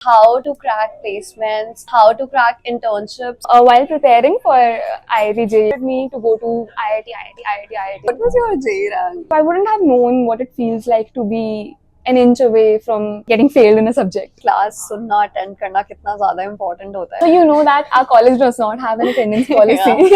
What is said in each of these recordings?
how to crack placements, how to crack internships. While preparing for IIT JEE, me to go to IIT. What was your JEE rank? I wouldn't have known what it feels like to be an inch away from getting failed in a subject. Class सुनना attend करना कितना ज़्यादा important होता So है. you know that our college does not have an attendance policy.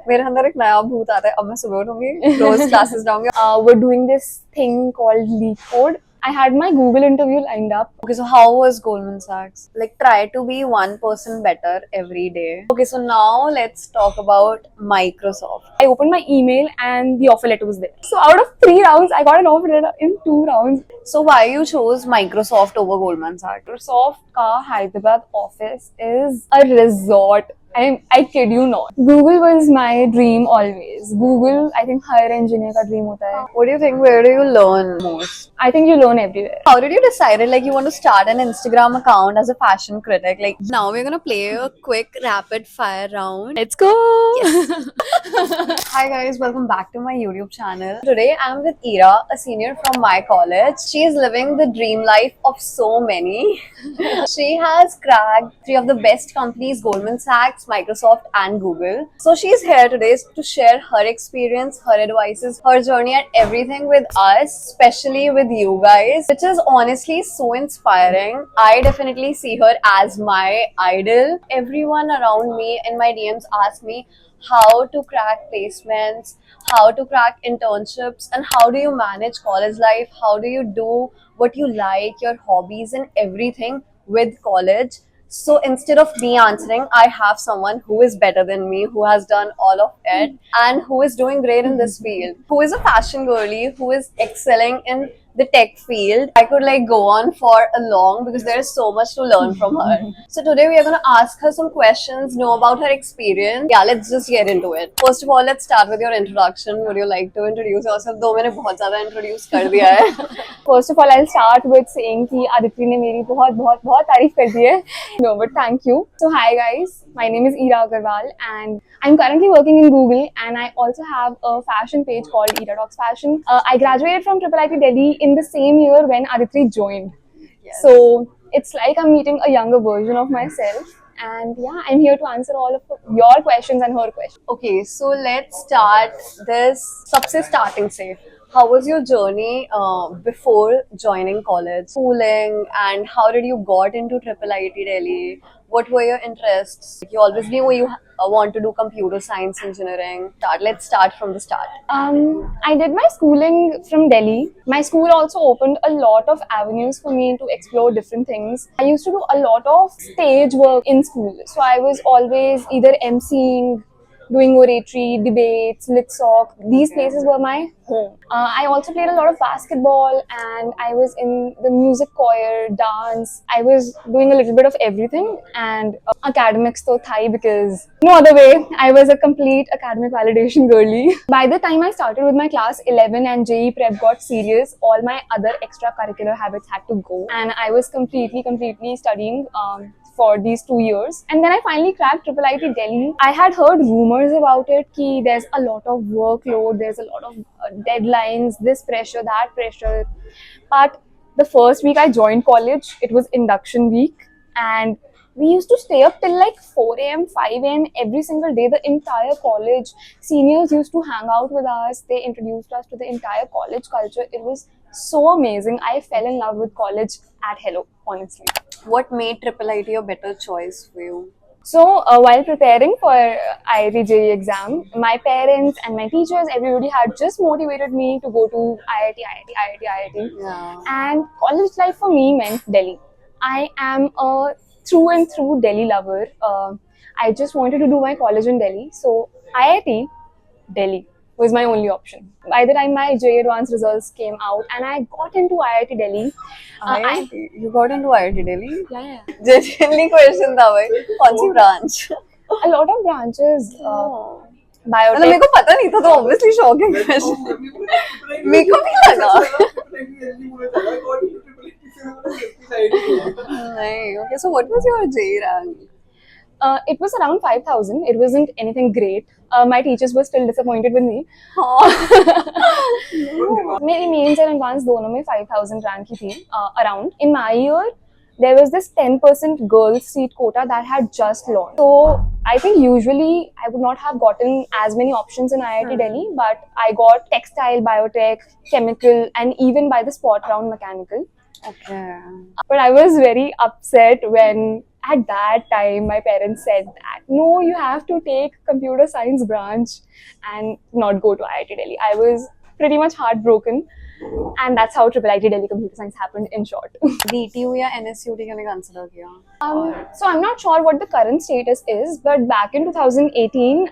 मेरे अंदर एक नया भूत आता है. अब मैं सुबह उठूंगी, रोज क्लासेस जाऊंगी. We're doing this thing called Leak Code. I had my Google interview lined up. Okay, so how was Goldman Sachs? Like, try to be 1% better every day. Okay, so now let's talk about Microsoft. I opened my email and the offer letter was there. So out of 3 rounds, I got an offer letter in 2 rounds. So why you chose Microsoft over Goldman Sachs? Microsoft का Hyderabad office is a resort. I kid you not. Google was my dream always. Google, I think her engineer का dream होता है. What do you think? Where do you learn most? I think you learn everywhere. How did you decide like you want to start an Instagram account as a fashion critic? Like now we're gonna play a quick rapid fire round. Let's go. Hi guys, welcome back to my YouTube channel. Today I'm with Ira, a senior from my college. She is living the dream life of so many. She has cracked 3 of the best companies, Goldman Sachs, Microsoft and Google. So she's here today to share her experience, her advices, her journey and everything with us, especially with you guys, which is honestly so inspiring. I definitely see her as my idol. Everyone around me in my DMs ask me how to crack placements, how to crack internships, and how do you manage college life, how do you do what you like, your hobbies and everything with college. So instead of me answering, I have someone who is better than me, who has done all of it and who is doing great in this field, who is a fashion girly, who is excelling in the tech field. I could like go on for a long because there is so much to learn from her. So today we are going to ask her some questions, know about her experience. Yeah, let's just get into it. First of all, let's start with your introduction. Would you like to introduce yourself? Though मैंने बहुत ज़्यादा introduce कर दिया है. First of all, I'll start with saying कि आदित्य ने मेरी बहुत तारीफ कर दी है. No, but thank you. So hi guys, my name is Ira Agarwal and I'm currently working in Google and I also have a fashion page called Ira Talks Fashion. I graduated from IIT Delhi in the same year when Aditri joined. Yes. So it's like I'm meeting a younger version of myself. And yeah, I'm here to answer all of your questions and her questions. Okay, so let's start this. सबसे starting से. How was your journey before joining college? Schooling and how did you got into IIT Delhi? What were your interests? You always knew you want to do computer science engineering. Let's start from the start. I did my schooling from Delhi. My school also opened a lot of avenues for me to explore different things. I used to do a lot of stage work in school. So I was always either emceeing, doing oratory, debates, lit sock. These places were my home. I also played a lot of basketball and I was in the music choir, dance. I was doing a little bit of everything and academics to thai because no other way. I was a complete academic validation girly. By the time I started with my class 11 and JEE prep got serious, all my other extracurricular habits had to go and I was completely studying for these 2 years. And then I finally cracked IIT Delhi. I had heard rumors about it कि there's a lot of workload, there's a lot of deadlines, this pressure, that pressure. But the first week I joined college, it was induction week and we used to stay up till like 4 a.m., 5 a.m. every single day. The entire college seniors used to hang out with us. They introduced us to the entire college culture. It was so amazing. I fell in love with college at Hello, honestly. What made IIT a better choice for you? So while preparing for IIT JEE exam, my parents and my teachers, everybody had just motivated me to go to IIT. Yeah. And college life for me meant Delhi. I am a through and through Delhi lover. I just wanted to do my college in Delhi. So IIT Delhi was my only option. By the time my JEE advanced results came out and I got into IIT Delhi. You got into IIT Delhi? Yeah. Genuinely question था भाई. कौन सी branch? A lot of branches. मतलब Biotech. मेरे को पता नहीं था तो obviously shocking question. मेरे को भी लगा. नहीं. Okay, so what was your JEE rank? It was around 5,000. It wasn't anything great. My teachers were still disappointed with me. मेरी mains and advanced दोनों में 5,000 rank की थी around. In my year, there was this 10% girls seat quota that had just launched. So I think usually I would not have gotten as many options in IIT Delhi, but I got textile, biotech, chemical, and even by the spot round mechanical. Okay. But I was very upset when at that time my parents said that no, you have to take computer science branch and not go to IIT Delhi. I was pretty much heartbroken, and that's how IIT Delhi Computer Science happened in short. DTU या NSUT क्यों नहीं consider किया? So I'm not sure what the current status is, but back in 2018,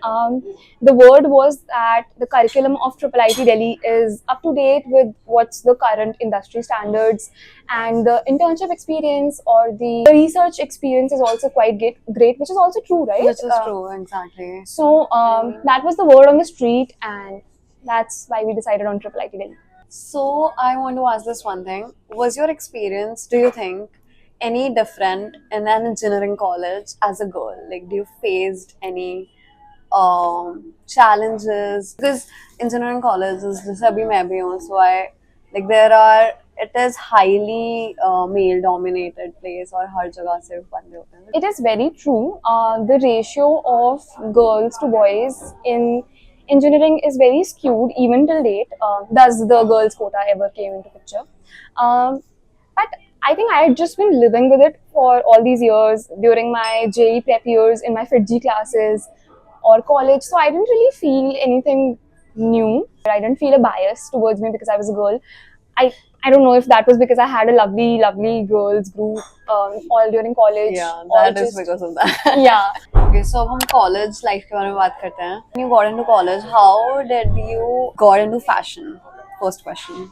the word was that the curriculum of IIT Delhi is up to date with what's the current industry standards, and the internship experience or the research experience is also quite great, which is also true, right? Which is true, exactly. So that was the word on the street, and that's why we decided on IIT Delhi. So I want to ask this one thing. Was your experience, do you think, any different in an engineering college as a girl? Like, do you faced any challenges? Because engineering college is just abhi main bhi hu, so I like it is highly male dominated place और हर जगह सिर्फ बंदे होते हैं. It is very true. The ratio of girls to boys in engineering is very skewed even till date. Thus, the girls' quota ever came into picture. But I think I had just been living with it for all these years during my JE prep years, in my FitG classes or college. So I didn't really feel anything new. I didn't feel a bias towards me because I was a girl. I don't know if that was because I had a lovely girls group all during college. Yeah, or that is just- because of that. Yeah. Okay, so अब हम college life के बारे में बात करते हैं. When you got into college, how did you got into fashion? First question.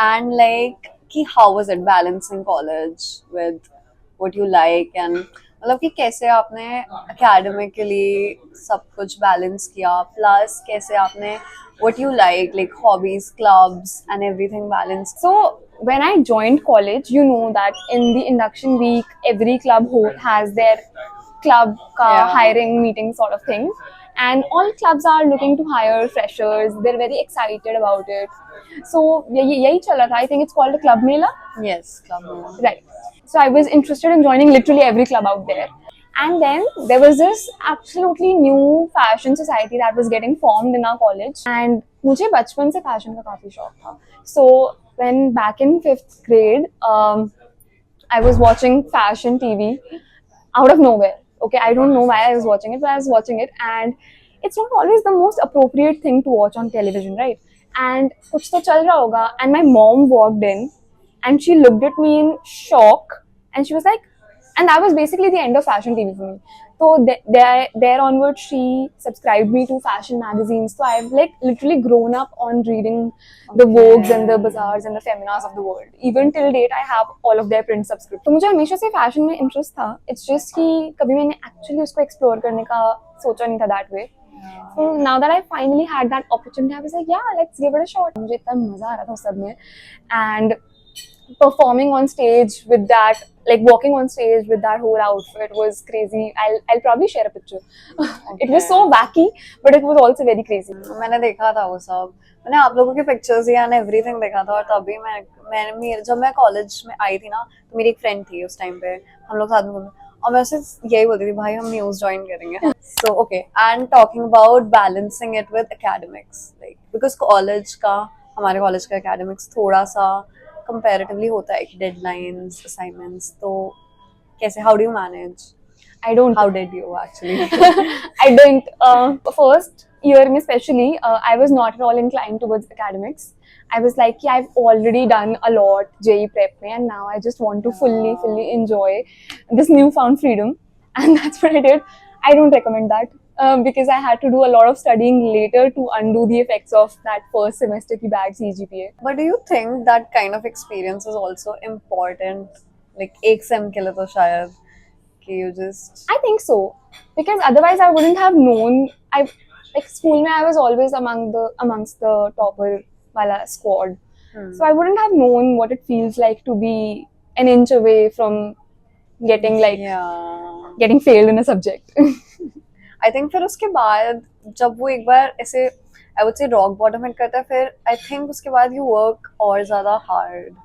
And like, कि how was it balancing college with what you like and मतलब कि कैसे आपने academically सब कुछ balance किया, plus कैसे आपने what you like hobbies, clubs and everything balanced. So when I joined college, you know that in the induction week, every club has their club Yeah. hiring meeting sort of thing, and all clubs are looking to hire freshers. They're very excited about it. So yahi chala tha. I think it's called a club mela. Yes, club. Right. So I was interested in joining literally every club out there. And then there was this absolutely new fashion society that was getting formed in our college. And मुझे बचपन से fashion का काफी शौक था. So when back in 5th grade, I was watching fashion TV out of nowhere. Okay, I don't know why I was watching it, but I was watching it, and it's not always the most appropriate thing to watch on television, right? And कुछ तो चल रहा होगा, and my mom walked in, and she looked at me in shock, and she was like, and that was basically the end of fashion TV for me. So there onwards, she subscribed me to fashion magazines. So I've like literally grown up on reading the Vogues and the Bazaars and the Feminas of the world. Even till date, I have all of their print subscriptions. तो मुझे हमेशा से fashion में interest था. It's just कि कभी मैंने actually उसको explore करने का सोचा नहीं था that way. So now that I finally had that opportunity, I was like, yeah, let's give it a shot. मुझे इतना मजा आ रहा था उस सब में, and performing on stage with that, like walking on stage with that whole outfit was crazy. I'll probably share a picture. It was so wacky, but it was also very crazy. मैंने देखा था वो सब. मैंने आप लोगों के pictures and everything देखा था और तभी मैं जब मैं कॉलेज में आई थी ना तो मेरी एक फ्रेंड थी उस टाइम पे, हम लोग साथ में घूमते और मैं उससे यही बोलती थी भाई हम न्यूज़ ज्वाइन करेंगे. So okay, and talking about balancing it with academics, like because college का हमारे कॉलेज का एकेडमिक्स थोड़ा सा कंपैरेटिवली होता है, डेडलाइंस, असाइनमेंट्स, तो कैसे, how do you manage? I don't. How did you actually? I didn't. First year, especially, I was not at all inclined towards academics. I was like, yeah, I've already done a lot JE prep mein, and now I just want to fully enjoy this newfound freedom, and that's what I did. I don't recommend that because I had to do a lot of studying later to undo the effects of that first semester ki bad CGPA. But do you think that kind of experience is also important? Like एक sem के लिए तो शायद कि you just I think so, because otherwise I wouldn't have known. Like school mein I was always amongst the topper wala squad, so I wouldn't have known what it feels like to be an inch away from getting getting failed in a subject. I think फिर उसके बाद जब वो एक बार ऐसे I would say rock bottom hit करता है, फिर I think उसके बाद you work और ज़्यादा hard.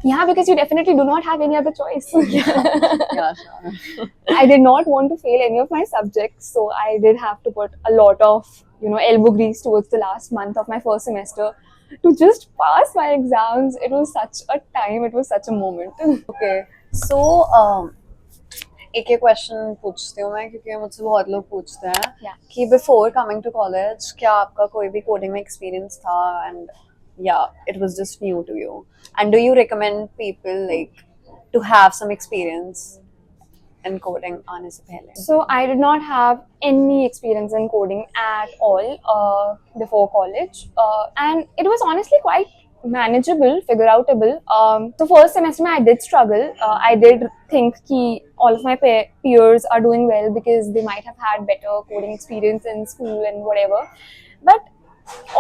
Yeah, because you definitely do not have any other choice. Yeah, sure. I did not want to fail any of my subjects, so I did have to put a lot of, elbow grease towards the last month of my first semester to just pass my exams. It was such a time, it was such a moment. Okay, so एक एक question पूछती हूँ मैं, क्योंकि मुझसे बहुत लोग पूछते हैं Yeah. कि बिफोर कमिंग टू कॉलेज क्या आपका कोई भी कोडिंग में एक्सपीरियंस था, एंड या it was just new to you, and do you recommend people like to have some experience in coding आने से पहले? So I did not have any experience in coding at all before college, and it was honestly quite manageable, figure outable. So first semester I did struggle. I did think कि all of my peers are doing well because they might have had better coding experience in school and whatever. But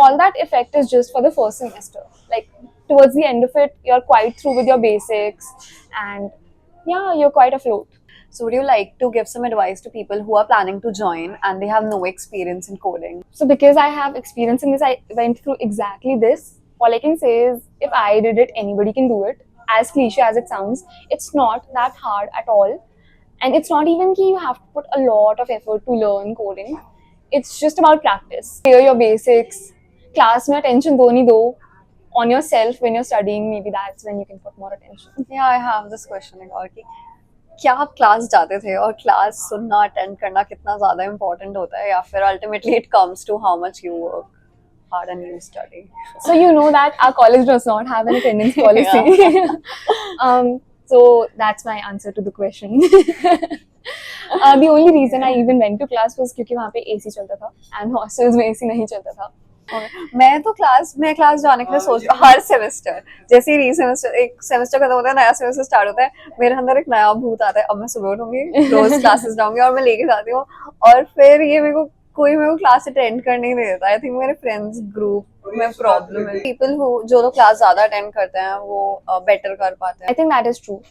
all that effect is just for the first semester. Like towards the end of it, you're quite through with your basics, and yeah, you're quite afloat. So would you like to give some advice to people who are planning to join and they have no experience in coding? So because I have experience in this, I went through exactly this. All I can say is if I did it, anybody can do it. As cliche as it sounds, it's not that hard at all. And it's not even that you have to put a lot of effort to learn coding. It's just about practice. Clear your basics. Class mein attention do nahi do. On yourself when you're studying, maybe that's when you can put more attention. Yeah, I have this question एक और कि क्या आप class जाते थे और class सुनना attend करना कितना ज्यादा इम्पोर्टेंट होता है, या फिर ultimately it comes to how much you work hard and you study? So you know that our college does not have an attendance policy. So that's my answer to the question. The only reason I even went to class was क्योंकि वहाँ पे AC चलता था and hostels में AC नहीं चलता था. मैं क्लास जाने के लिए सोच हर सेमेस्टर, जैसे ही सेमेस्टर एक सेमेस्टर खत्म होता है नया सेमेस्टर स्टार्ट होता है, मेरे अंदर एक नया भूत आता है, अब मैं सुबह उठूंगी, रोज क्लासेस जाऊंगी और मैं लेके जाती हूँ, और फिर ये कोई मेरे को क्लास अटेंड करने नहीं देता. आई थिंक मेरे फ्रेंड्स ग्रुप में प्रॉब्लम है. पीपल हु जो लोग क्लास ज्यादा अटेंड करते हैं वो बेटर कर पाते हैं. I think that is true.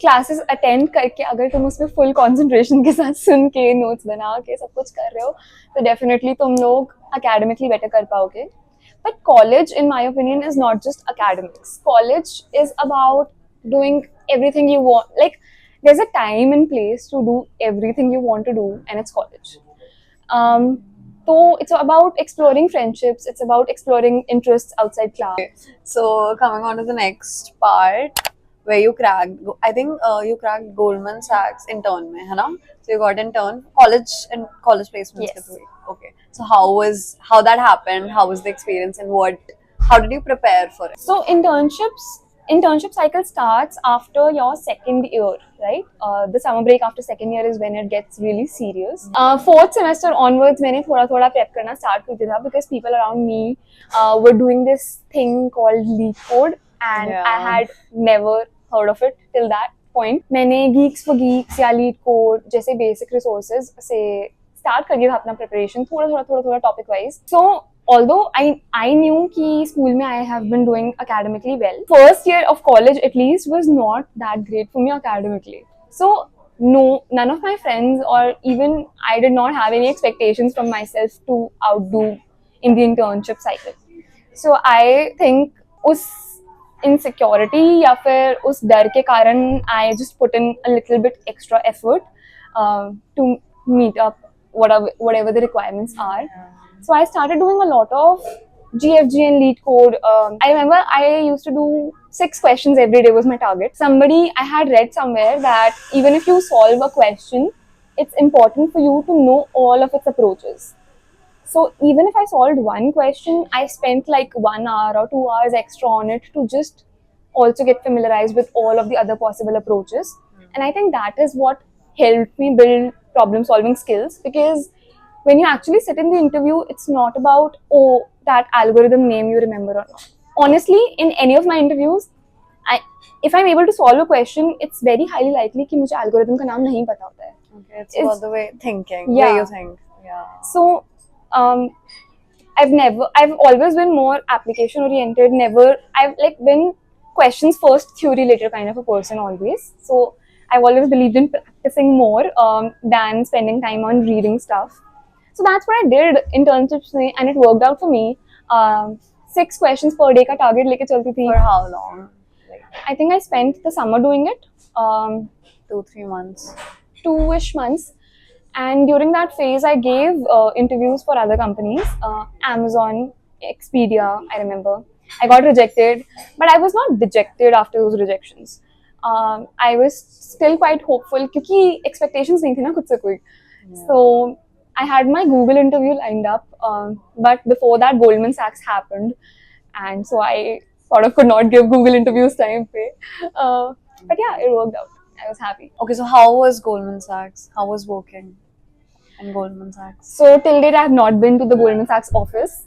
Classes attend करके अगर तुम उसमें फुल कंसंट्रेशन के साथ सुन के नोट्स बना के सब कुछ कर रहे हो तो डेफिनेटली तुम लोग academically better कर पाओगे. But college, in my opinion, is not just academics. College is about doing everything you want. Like, there's a time and place to do everything you want to do, and it's college. So it's about exploring friendships. It's about exploring interests outside class. So coming on to the next part, where you cracked, I think you cracked Goldman Sachs intern में, है ना? So you got intern college and college placements. Yes. Okay. So how that happened? How was the experience, and how did you prepare for it? So internship cycle starts after your second year, right? The summer break after second year is when it gets really serious. Fourth semester onwards, मैंने थोड़ा prep करना start कर दिया था because people around me were doing this thing called LeetCode, and Yeah. I had never heard of it till that point. मैंने Geeks for Geeks या LeetCode जैसे basic resources से start कर दिया था अपना preparation थोड़ा topic wise. So although I knew कि school में I have been doing academically well, first year of college at least was not that great for me academically. So none of my friends or even I did not have any expectations from myself to outdo in the internship cycle. So I think उस insecurity या फिर उस डर के कारण I just put in a little bit extra effort to meet up whatever the requirements are. So I started doing a lot of GFG and LeetCode. I remember I used to do 6 questions every day was my target. I had read somewhere that even if you solve a question, it's important for you to know all of its approaches. So even if I solved one question, I spent like 1 hour or 2 hours extra on it to just also get familiarized with all of the other possible approaches. And I think that is what helped me build problem solving skills, because when you actually sit in the interview, it's not about, oh, that algorithm name you remember or not. Honestly, in any of my interviews, if I'm able to solve a question, it's very highly likely कि मुझे algorithm का नाम नहीं पता होता है. Okay, it's about the way thinking, Yeah. way you think. Yeah. So, I've always been more application oriented. I've like been questions first, theory later kind of a person always. So I've always believed in practicing more than spending time on reading stuff. So that's what I did internships में, and it worked out for me. 6 questions per day का target लेके चलती थी. For how long? I think I spent the summer doing it, 2-3 months. 2-ish months. And during that phase, I gave interviews for other companies, Amazon, Expedia, I remember. I got rejected, but I was not dejected after those rejections. I was still quite hopeful क्योंकि expectations नहीं थी ना खुद से कोई. So I had my Google interview lined up, but before that Goldman Sachs happened, and so I sort of could not give Google interviews time पे. But yeah, it worked out. I was happy. Okay, so how was Goldman Sachs? How was working in Goldman Sachs? So till date, I have not been to the Goldman Sachs office.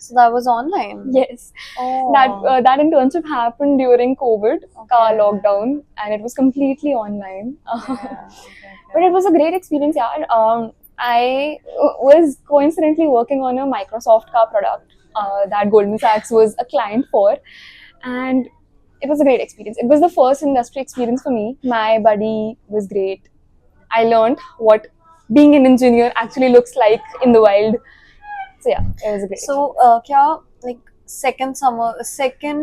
So that was online? Yes, Oh. that internship happened during COVID Okay. lockdown, and it was completely online. Okay. But it was a great experience, yeah. I was coincidentally working on a Microsoft car product that Goldman Sachs was a client for, and it was a great experience. It was the first industry experience for me. My buddy was great. I learned what being an engineer actually looks like in the wild. So yeah, it was a great So क्या like second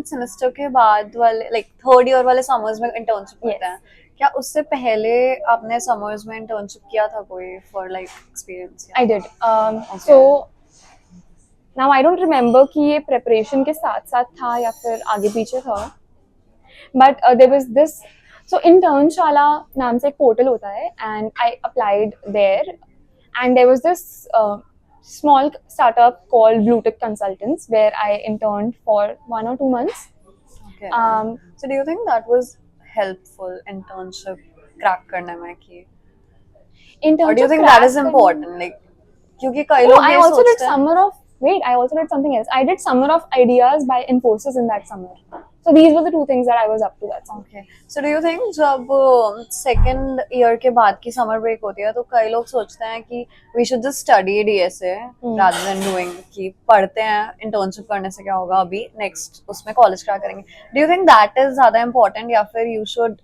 semester के बाद वाले like third year वाले summers में internship Yes. करते हैं क्या उससे पहले आपने summers में internship किया था कोई for like experience? I did. So now I don't remember कि ये preparation के साथ साथ था या फिर आगे पीछे था. But there was this. So Internshala नाम से एक portal होता है, and I applied there, and there was this small startup called Blue Tick Consultants where I interned for 1 or 2 months. Okay. So do you think that was helpful internship crack करने में कि Internship or do you think crack that is करने- important like क्योंकि कई Oh, लोग I ये also did सोचते हैं summer of I also did something else. I did summer of ideas by Infosys in that summer. So these were the two things that I was up to that summer. Okay. So do you think जब second year के बाद की summer break होती है तो कई लोग सोचते हैं कि we should just study DSA rather than doing कि पढ़ते हैं internship करने से क्या होगा अभी next उसमें college क्या करेंगे. Do you think that is ज़्यादा important या फिर you should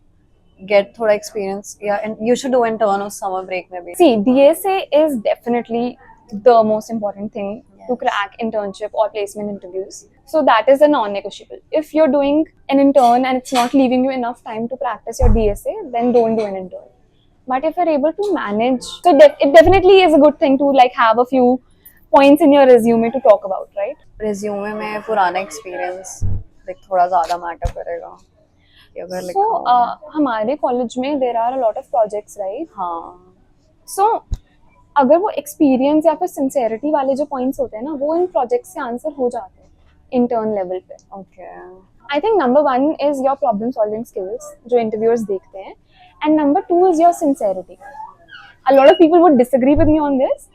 get थोड़ा experience या you should do intern उस summer break में भी? See, DSA is definitely the most important thing to crack internship or placement interviews. So that is a non-negotiable. If you're doing an intern and it's not leaving you enough time to practice your DSA, then don't do an intern. But if you're able to manage, so it definitely is a good thing to like have a few points in your resume to talk about, right? Resume में पुराना experience like थोड़ा ज़्यादा matter करेगा कि अगर So लिखा होगा. हमारे college में there are a lot of projects, right? हाँ. So अगर वो एक्सपीरियंस या फिर सिंसेरिटी वाले जो पॉइंट्स होते हैं ना वो इन प्रोजेक्ट से आंसर हो जाते हैं इंटर्न लेवल पे. Okay. I think number 1 is your problem solving skills जो इंटरव्यूअर्स देखते हैं, and number 2 is your sincerity. A lot of people would disagree with me on this.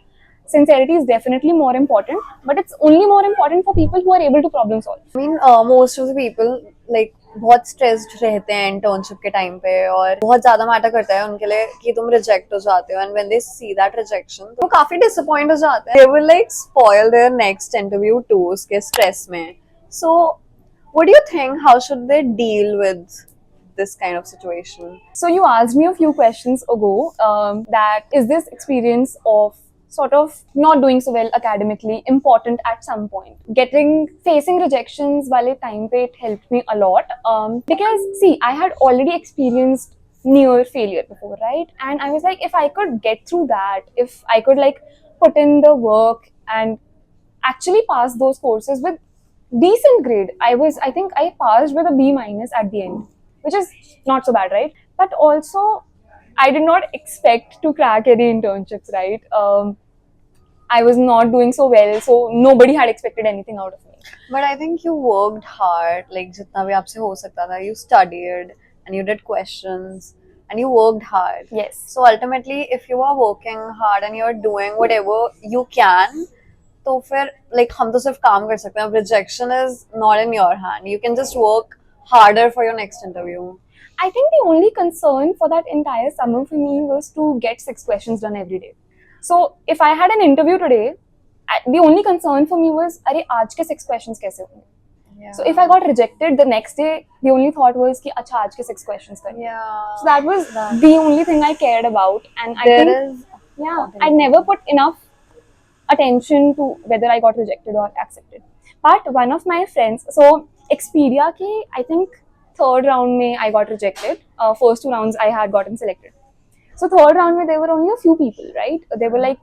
Sincerity is definitely more important, but it's only more important for people who are able to problem solve. I mean, most of the people like बहुत stressed रहते हैं internship के time पे और बहुत ज़्यादा matter करता है उनके लिए कि तुम reject हो जाते हो, and when they see that rejection तो वो काफी disappoint हो जाते हैं. They will like spoil their next interview too उसके stress में. So what do you think? How should they deal with this kind of situation? So you asked me a few questions ago that is this experience of sort of not doing so well academically important at some point. Facing rejections wale time pe it helped me a lot because see I had already experienced near failure before, right? And I was like, if I could get through that, if I could like put in the work and actually pass those courses with decent grade, I think I passed with a B- at the end, which is not so bad, right? But also I did not expect to crack any internships, right? I was not doing so well, so nobody had expected anything out of me. But I think you worked hard, like जितना भी आपसे हो सकता था. You studied and you did questions and you worked hard. Yes. So ultimately, if you are working hard and you're doing whatever you can, तो फिर like हम तो सिर्फ काम कर सकते हैं. Rejection is not in your hand. You can just work harder for your next interview. I think the only concern for that entire summer for me was to get 6 questions done every day. So if I had an interview today, the only concern for me was, अरे आज के 6 questions कैसे होंगे? Yeah. So if I got rejected the next day, the only thought was कि अच्छा आज के 6 questions करने. Yeah. So that was the only thing I cared about, and I There think is yeah, I never put enough attention to whether I got rejected or accepted. But one of my friends, so Expedia के I think third round में I got rejected. First 2 rounds I had gotten selected. So third round में there were only a few people, right? There were like,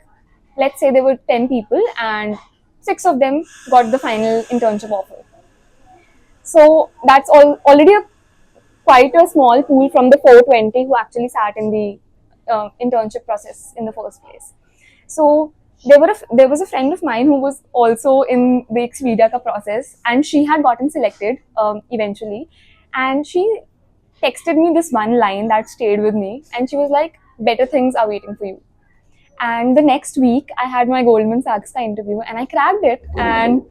let's say there were 10 people and 6 of them got the final internship offer. So that's already quite a small pool from the 420 who actually sat in the internship process in the first place. So there was a friend of mine who was also in the Expedia ka process, and she had gotten selected eventually, and she texted me this one line that stayed with me, and she was like, "Better things are waiting for you." And the next week, I had my Goldman Sachs ka interview, and I cracked it, and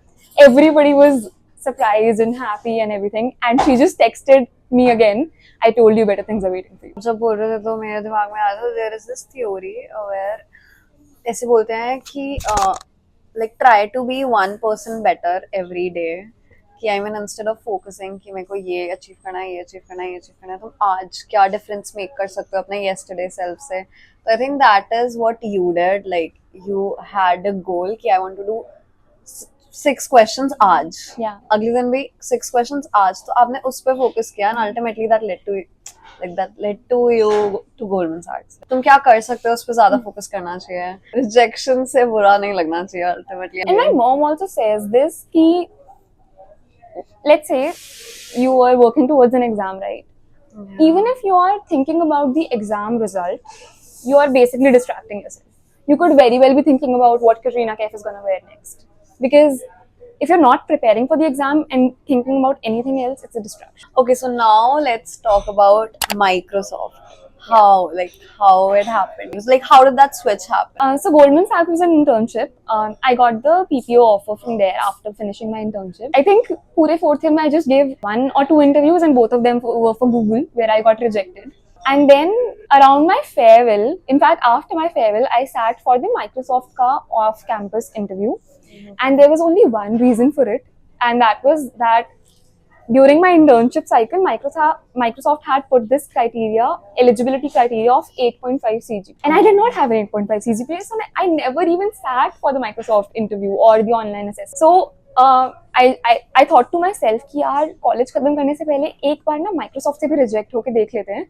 everybody was surprised and happy and everything. And she just texted me again, "I told you better things are waiting for you." जब बोल रहे थे तो मेरे दिमाग में आया था there is this theory where ऐसे बोलते हैं कि like try to be one person better every day कि I mean instead of focusing कि मेरे को ये achieve करना है, ये achieve करना है, ये achieve करना है, तुम आज क्या difference make कर सकते हो अपने yesterday self से. So I think that is what you did. Like you had a goal कि I want to do 6 questions आज. Yeah. अगले दिन भी 6 questions आज. तो आपने उस पे focus किया and ultimately that led to you to Goldman Sachs. तुम क्या कर सकते हो उस पे ज़्यादा focus करना चाहिए. Rejection से बुरा नहीं लगना चाहिए ultimately. And my mom also says this कि, let's say you are working towards an exam, right? Yeah. Even if you are thinking about the exam result, you are basically distracting yourself. You could very well be thinking about what Katrina Kaif is going to wear next. Because if you're not preparing for the exam and thinking about anything else, it's a distraction. Okay, so now let's talk about Microsoft. How it happened. It was like, how did that switch happen? So Goldman Sachs was an internship. I got the PPO offer from there after finishing my internship. I think pure fourth year I just gave 1 or 2 interviews, and both of them were for Google, where I got rejected. And then around my farewell, in fact after my farewell, I sat for the Microsoft ka off-campus interview. And there was only one reason for it, and that was that during my internship cycle, Microsoft had put this eligibility criteria of 8.5 CGPA. And I did not have an 8.5 CGPA, so I never even sat for the Microsoft interview or the online assessment. So I thought to myself कि यार college खत्म करने से पहले एक बार ना Microsoft से भी रिजेक्ट होके देख लेते हैं,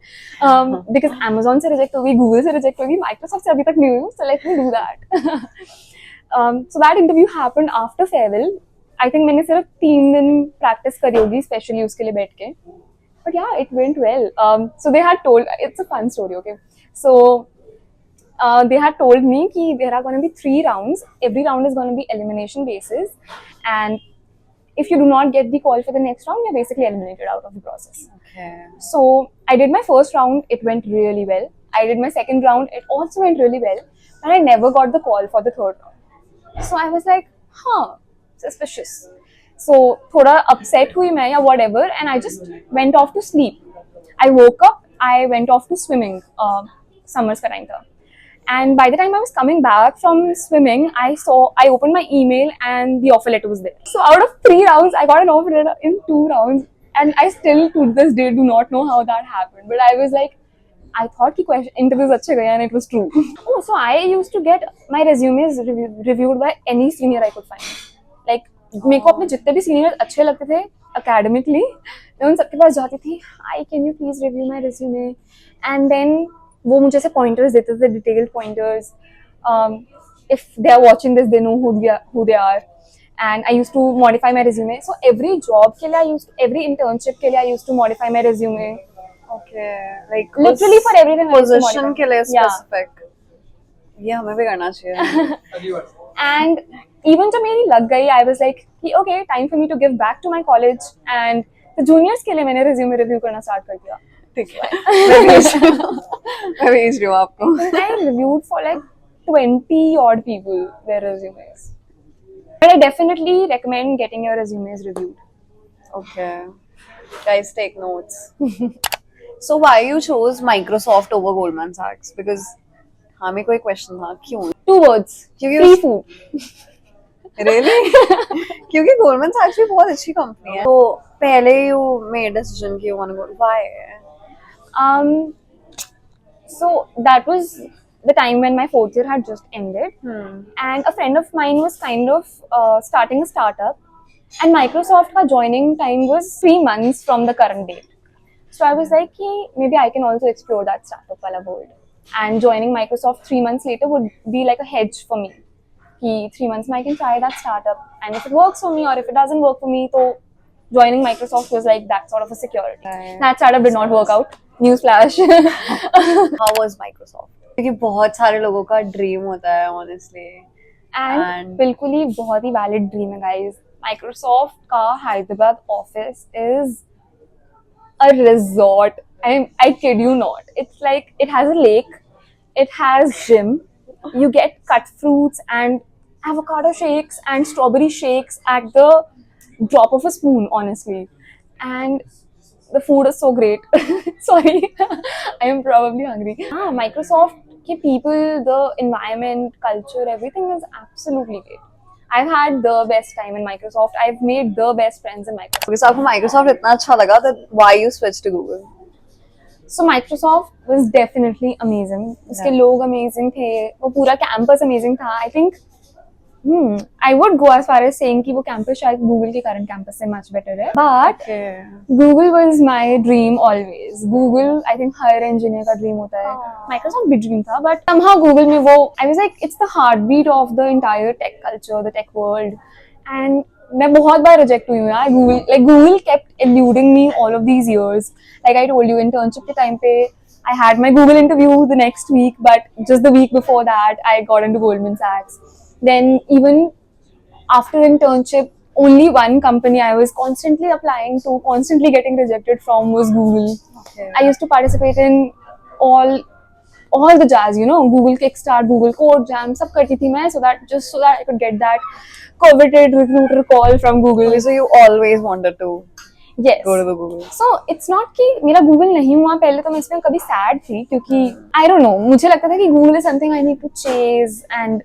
बिकॉज अमेजोन से रिजेक्ट होगी, गूगल से रिजेक्ट होगी, माइक्रोसॉफ्ट से अभी तक नहीं हुई, so let me do that. So that interview happened after farewell. I think मैंने सिर्फ 3 दिन practice करी होगी specially उसके लिए बैठ के. But yeah, it went well. So they had told, it's a fun story, okay? So they had told me कि there are going to be 3 rounds. Every round is going to be elimination basis, and if you do not get the call for the next round, you're basically eliminated out of the process. Okay. So I did my first round. It went really well. I did my second round. It also went really well. And I never got the call for the third round. So I was like, suspicious. So thoda upset hui main ya whatever, and I just went off to sleep. I woke up, I went off to swimming, summers ka time tha. And by the time I was coming back from swimming, I opened my email and the offer letter was there. So out of 3 rounds, I got an offer letter in 2 rounds, and I still to this day do not know how that happened. But I was like, I thought the interviews अच्छे गए, and it was true. Oh, so I used to get my resumes reviewed by any senior I could find. Like मेरे को अपने जितने भी seniors अच्छे लगते थे academically, मैं उन सबके पास जाती थी. Hi, can you please review my resume? And then वो मुझे ऐसे pointers देते थे, detailed pointers. If they are watching this, they know who they are. And I used to modify my resume. So every job के लिए every internship के लिए I used to modify my resume. Okay, like literally for everything. Position के लिए specific. ये हमें भी करना चाहिए. And even जब मेरी लग गई, I was like, okay, time for me to give back to my college. And the juniors के लिए मैंने resume review करना start कर दिया. ठीक है. मैं भेज रही हूँ आपको. I reviewed for like 20 odd people their resumes. But I definitely recommend getting your resumes reviewed. Okay, guys, take notes. So why you chose Microsoft over Goldman Sachs? Because हमें कोई question था क्यों? 2 words. Free food. Really? क्योंकि Goldman Sachs भी बहुत अच्छी company है. तो पहले you made decision कि you want to go. Why? So that was the time when my 4th year had just ended, and a friend of mine was kind of starting a startup, and Microsoft ka joining time was 3 months from the current date. So I was like, कि maybe I can also explore that startup wala world. And joining Microsoft 3 months later would be like a hedge for me. कि 3 months में I can try that startup, and if it works for me or if it doesn't work for me, तो joining Microsoft was like that sort of a security. Right. That startup did not work out. Newsflash. How was Microsoft? क्योंकि बहुत सारे लोगों का dream होता है honestly. And बिल्कुल ही बहुत ही valid dream है guys. Microsoft का Hyderabad office is a resort. I kid you not. It's like it has a lake, it has gym. You get cut fruits and avocado shakes and strawberry shakes at the drop of a spoon, honestly. And the food is so great. Sorry, I am probably hungry. Microsoft के people, the environment, culture, everything is absolutely great. I've had the best time in Microsoft. I've made the best friends in Microsoft. Because आपको Microsoft इतना अच्छा लगा that why you switched to Google? So Microsoft was definitely amazing. उसके Yeah. लोग amazing थे, वो पूरा campus amazing था. I think I would go as far as saying कि वो campus शायद Google के current campus से much better है. But Okay. Google was my dream always. Google, I think her engineer का dream होता है. Microsoft भी dream था, but somehow Google में वो, I was like, it's the heartbeat of the entire tech culture, the tech world. And मैं बहुत बार reject हुई हूँ यार. Google kept eluding me all of these years. Like I told you, internship के time पे I had my Google interview the next week, but just the week before that, I got into Goldman Sachs. Then even after internship, only one company I was constantly applying to, constantly getting rejected from was Google. Okay. I used to participate in all the jazz, you know, Google Kickstart, Google Code Jam, सब करती थी मैं, so that I could get that coveted recruiter call from Google. Okay, so you always wanted to Yes. go to the Google. So it's not कि मेरा Google नहीं हुआ पहले, तो मैं इसमें कभी sad थी क्योंकि I don't know, मुझे लगता था कि Google is something I need to chase and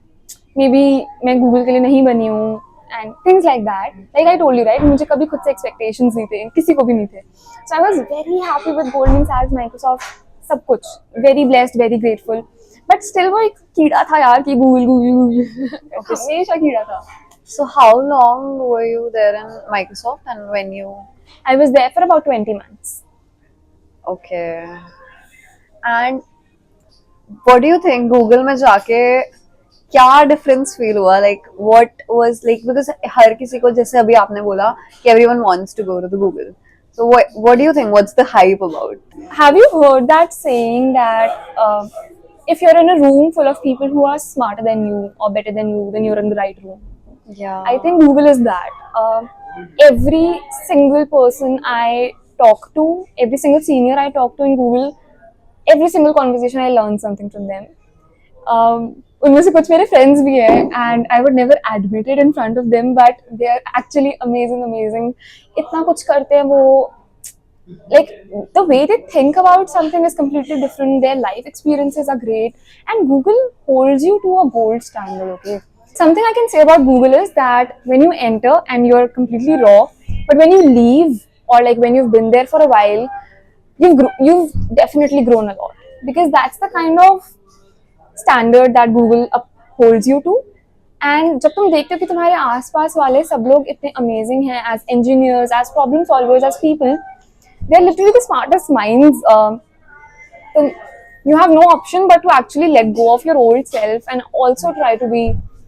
maybe मैं Google के लिए नहीं बनी हूँ and things like that. Like I told you, right? मुझे कभी खुद से expectations नहीं थे, किसी को भी नहीं थे. So I was very happy with Goldman Sachs, Microsoft, सब कुछ. Very blessed, very grateful. But still वो एक कीड़ा था यार कि Google. हमेशा कीड़ा था. So how long were you there in Microsoft and when you? I was there for about 20 months. Okay. And what do you think Google में जाके क्या difference feel हुआ? Like what was like, because हर किसी को जैसे अभी आपने बोला कि everyone wants to go to the Google. So what do you think? What's the hype about? Have you heard that saying that if you're in a room full of people who are smarter than you or better than you, then you're in the right room? Yeah. I think Google is that. Every single person I talk to, every single senior I talk to in Google, every single conversation I learn something from them. उनमें से कुछ मेरे friends भी हैं and I would never admit it in front of them, but they are actually amazing. इतना कुछ करते हैं वो, like the way they think about something is completely different. Their life experiences are great, and Google holds you to a gold standard. Okay, something I can say about Google is that when you enter and you're completely raw, but when you leave or like when you've been there for a while, you've definitely grown a lot, because that's the kind of standard that Google upholds you to. And जब तुम देखते हो कि तुम्हारे आसपास वाले सब लोग इतने amazing हैं as engineers, as problem solvers, as people, they're literally the smartest minds. Then you have no option but to actually let go of your old self and also try to be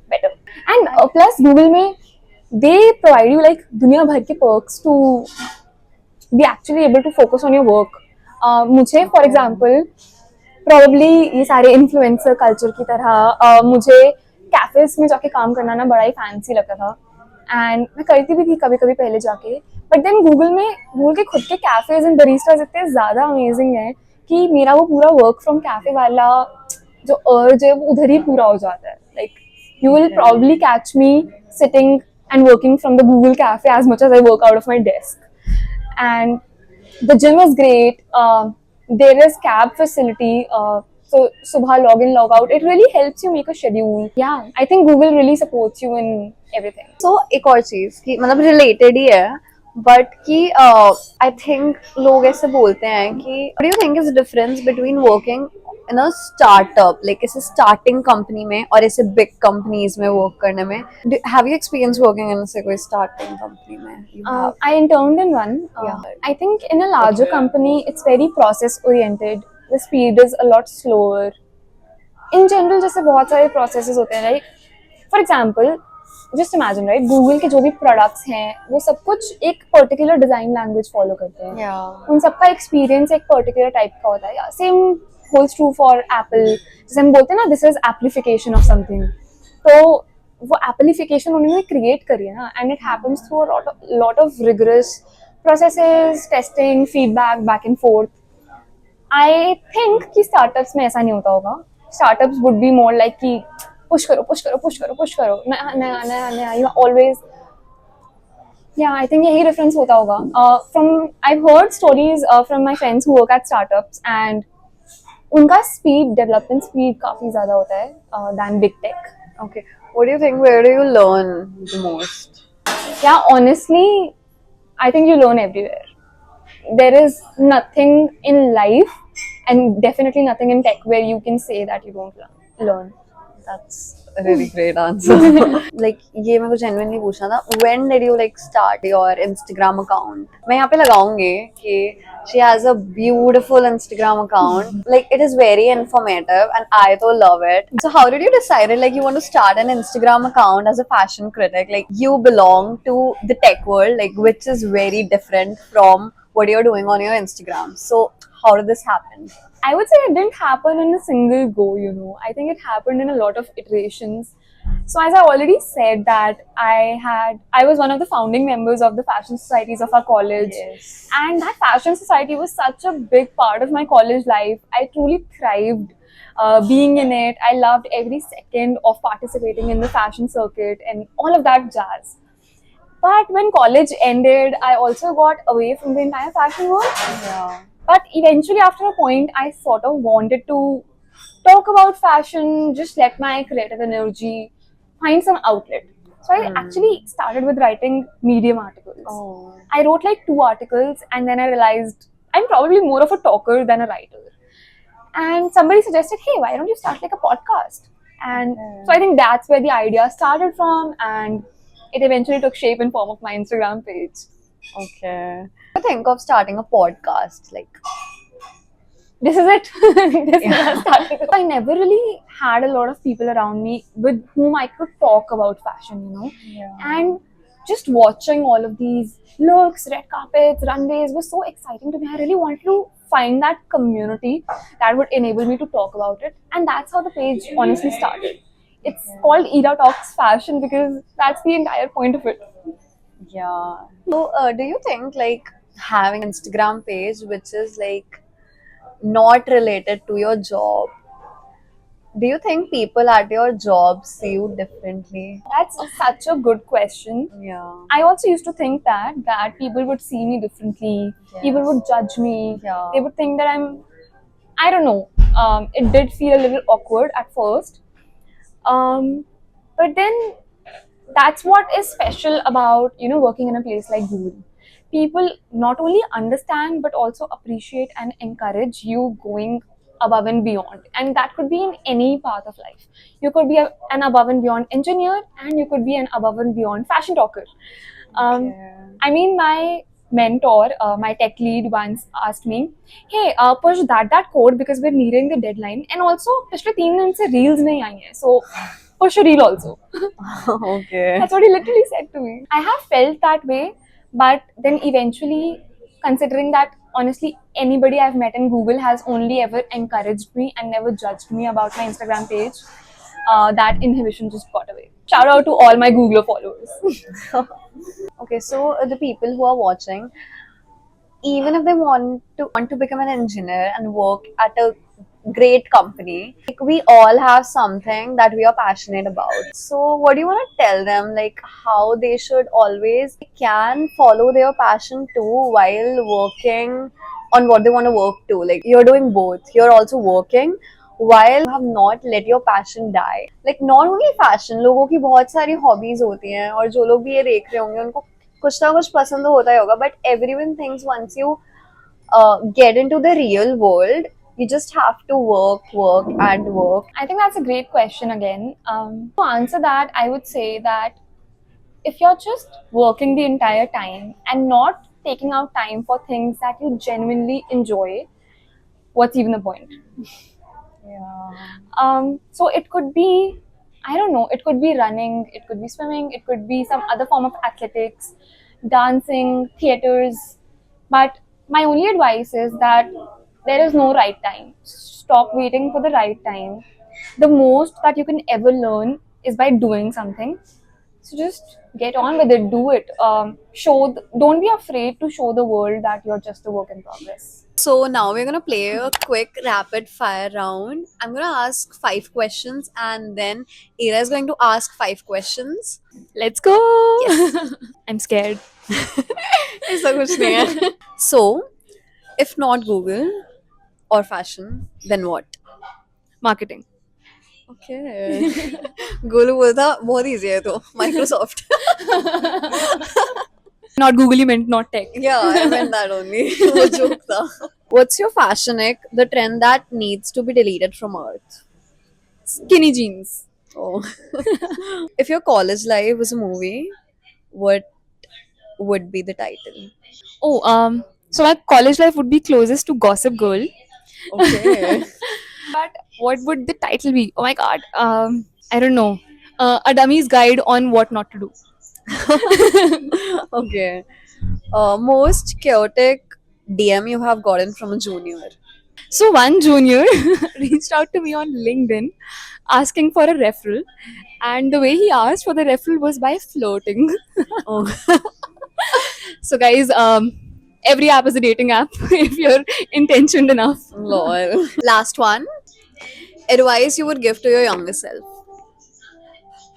better. And plus Google में they provide you like दुनिया भर के perks to be actually able to focus on your work. मुझे for example probably ये सारे influencer culture की तरह मुझे cafes में जाके काम करना ना बड़ा ही fancy लगता था, and मैं करती भी थी कभी कभी पहले जाके. But then Google के खुद के cafes and baristas इतने ज़्यादा amazing हैं कि मेरा वो पूरा work from cafe वाला जो urge है वो उधर ही पूरा हो जाता है. Like you will probably catch me sitting and working from the Google cafe as much as I work out of my desk. And the gym is great. There is cab facility. So subha log in, log out. It really helps you make a schedule. Yeah, I think Google really supports you in everything. So एक और चीज कि मतलब related ही है, but कि I think लोग ऐसे बोलते हैं कि what do you think is the difference between working in a startup, like ऐसे स्टार्टिंग कंपनी में और ऐसे बिग कंपनीज में वर्क करने में? Have you experience working in से कोई स्टार्टिंग कंपनी में? You have? I interned in one. Yeah. I think in a larger company, it's very process oriented. The speed is a lot slower. In general, जैसे बहुत सारे processes होते हैं, right? For example, just imagine, right? Google के जो भी products हैं, वो सब कुछ एक particular design language follow करते हैं. Yeah. उन सबका experience एक particular type का होता है. Yeah, same holds true for Apple. जैसे हम बोलते हैं ना, this is application of something. तो वो application उन्होंने create करी है ना, and it happens through a lot of rigorous processes, testing, feedback, back and forth. I think कि startups में ऐसा नहीं होता होगा. Startups would be more like कि push करो, नया, you always. Yeah, I think यही difference होता होगा. I've heard stories from my friends who work at startups, and उनका development speed काफी ज़्यादा होता है than big tech. Okay. What do you think? Where do you learn the most? Yeah, honestly, I think you learn everywhere. There is nothing in life, and definitely nothing in tech, where you can say that you don't learn. That's a really great answer. Like ये मेरे को genuinely पूछना था. When did you like start your Instagram account? मैं यहाँ पे लगाऊंगी कि she has a beautiful Instagram account. Like it is very informative and I so love it. So how did you decide like you want to start an Instagram account as a fashion critic? Like you belong to the tech world, like which is very different from what you're doing on your Instagram. So how did this happen? I would say it didn't happen in a single go, you know. I think it happened in a lot of iterations. So as I already said that I was one of the founding members of the fashion societies of our college. Yes. And that fashion society was such a big part of my college life. I truly thrived being in it. I loved every second of participating in the fashion circuit and all of that jazz. But when college ended, I also got away from the entire fashion world. Yeah. But eventually, after a point, I sort of wanted to talk about fashion, just let my creative energy find some outlet. So I actually started with writing Medium articles. Oh. I wrote like 2 articles, and then I realized I'm probably more of a talker than a writer. And somebody suggested, hey, why don't you start like a podcast? And so I think that's where the idea started from, and it eventually took shape in form of my Instagram page. Okay. I think of starting a podcast, like This is it. This is how I started. I never really had a lot of people around me with whom I could talk about fashion, you know. Yeah. And just watching all of these looks, red carpets, runways was so exciting to me. I really wanted to find that community that would enable me to talk about it. And that's how the page honestly started. It's called Ira Talks Fashion because that's the entire point of it. Yeah. So, do you think like having Instagram page which is like not related to your job, do you think people at your job see you differently? That's such a good question. Yeah. I also used to think that people would see me differently. Yes. People would judge me. Yeah. They would think that I don't know. It did feel a little awkward at first. But then that's what is special about, you know, working in a place like Google. People not only understand but also appreciate and encourage you going above and beyond. And that could be in any path of life. You could be an above and beyond engineer, and you could be an above and beyond fashion talker. I mean, my mentor, my tech lead once asked me, hey, push that code because we're nearing the deadline. And also, पिछले 3 दिन से reels नहीं आई हैं. So, push a reel also. Okay. That's what he literally said to me. I have felt that way, but then eventually, considering that honestly, anybody I've met in Google has only ever encouraged me and never judged me about my Instagram page, that inhibition just got away. Shout out to all my Googler followers. Okay, so the people who are watching, even if they want to become an engineer and work at a great company, like we all have something that we are passionate about. So what do you want to tell them, like how they should always can follow their passion too while working on what they want to work to? Like you're doing both, you're also working while you have not let your passion die. Like not only fashion, लोगों की बहुत सारी hobbies होती हैं और जो लोग भी ये देख रहे होंगे उनको कुछ ना कुछ पसंद होता ही होगा, but everyone thinks once you get into the real world, You just have to work, work, and work. I think that's a great question again. To answer that, I would say that if you're just working the entire time and not taking out time for things that you genuinely enjoy, what's even the point? Yeah. So it could be, I don't know, it could be running, it could be swimming, it could be some other form of athletics, dancing, theaters. But my only advice is that there is no right time. Stop waiting for the right time. The most that you can ever learn is by doing something. So just get on with it, do it. Don't be afraid to show the world that you're just a work in progress. So now we're gonna play a quick rapid fire round. I'm gonna ask 5 questions and then Ira is going to ask 5 questions. Let's go! Yes. I'm scared. ऐसा कुछ नहीं है. So, if not Google or fashion, then what? Marketing. Okay. Golu बोलता बहुत easy है तो Microsoft. Not Google, you meant not tech. Yeah, I meant that only. वो joke था. What's your fashion ick? The trend that needs to be deleted from Earth. Skinny jeans. Oh. If your college life was a movie, what would be the title? Oh, so my college life would be closest to Gossip Girl. Okay. But what would the title be? Oh my god. I don't know. A dummy's guide on what not to do. Okay. Most chaotic DM you have gotten from a junior. So one junior reached out to me on LinkedIn asking for a referral, and the way he asked for the referral was by flirting. Oh. So guys, every app is a dating app if you're intentioned enough. Lol. Last one. Advice you would give to your younger self.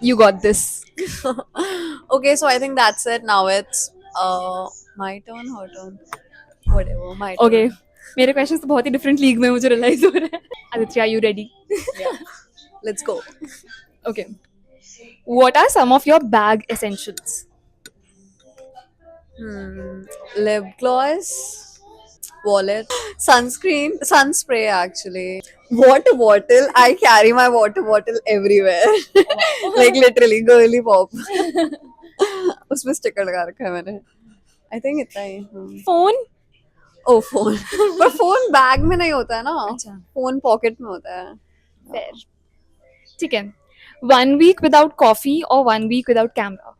You got this. Okay, so I think that's it. Now it's my turn, her turn. Whatever, my turn. Okay. मेरे questions तो बहुत ही different league में मुझे realize हो रहा है. Aditya, are you ready? Yeah. Let's go. Okay. What are some of your bag essentials? Lip gloss, wallet, sunscreen, sunspray actually. Water bottle. I carry my water bottle everywhere. Like literally, girly pop. उसमें sticker लगा रखा है मैंने. I think इतना ही. Phone? Oh, phone. पर phone bag में नहीं होता है ना. अच्छा. Phone pocket में होता है. Fair. ठीक है. 1 week without coffee or 1 week without camera?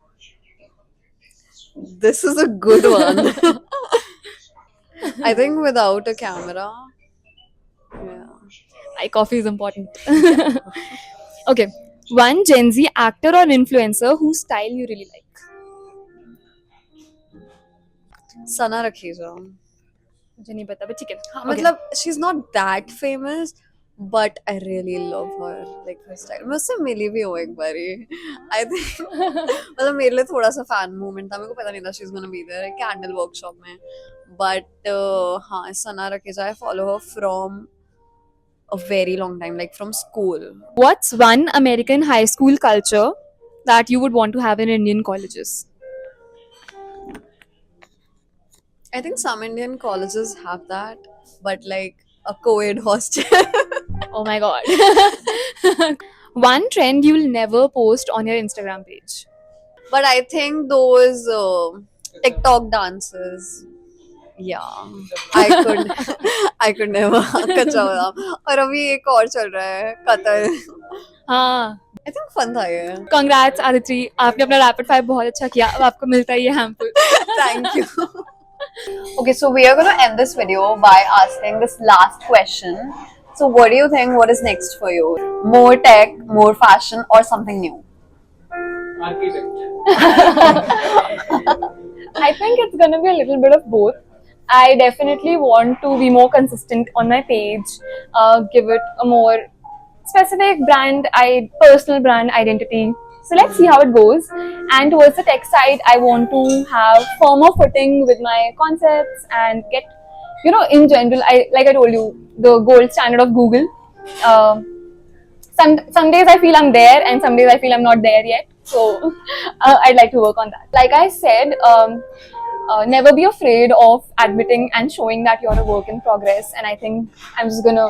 This is a good one. I think without a camera. Yeah. Like coffee is important. Okay. One Gen Z actor or influencer whose style you really like? Sana Rakheja. मुझे नहीं पता but ठीक है. हाँ, Okay. मतलब she's not that famous, but I really love her, like her style. मैं उससे मिली भी हूँ एक बारी. I think मतलब मेरे लिए थोड़ा सा fan moment था. मेरे को पता नहीं था she's gonna be there candle workshop में. But हाँ, Sana Rakheja, I follow her from a very long time, like from school. What's one American high school culture that you would want to have in Indian colleges? I think some Indian colleges have that, but like a co-ed hostel. Oh my god. One trend you'll never post on your Instagram page. But I think those TikTok dances, yeah, I could never. कच्चा बादाम. और अभी एक और चल रहा है Qatar. हाँ. I think fun था ये. Congrats Aditi, आपने अपना rapid fire बहुत अच्छा किया. अब आपको मिलता है ये hamper. Thank you. Okay, so we are going to end this video by asking this last question. So what do you think? What is next for you? More tech, more fashion, or something new? I think it's gonna be a little bit of both. I definitely want to be more consistent on my page, give it a more specific personal brand identity. So let's see how it goes. And towards the tech side, I want to have firmer footing with my concepts and get, in general, like I told you, the gold standard of Google. Some days I feel I'm there, and some days I feel I'm not there yet. So I'd like to work on that. Like I said, never be afraid of admitting and showing that you're a work in progress. And I think I'm just gonna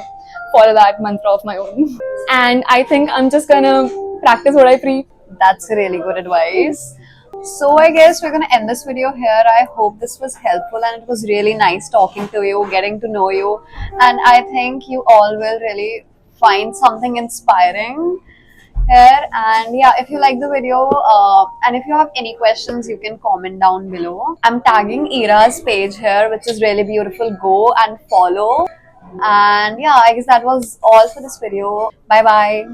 follow that mantra of my own. And I think I'm just gonna practice what I preach. That's really good advice. So I guess we're gonna end this video here. I hope this was helpful and it was really nice talking to you, getting to know you, and I think you all will really find something inspiring here. And yeah, if you like the video and if you have any questions, you can comment down below. I'm tagging Ira's page here, which is really beautiful. Go and follow. And yeah, I guess that was all for this video. Bye bye.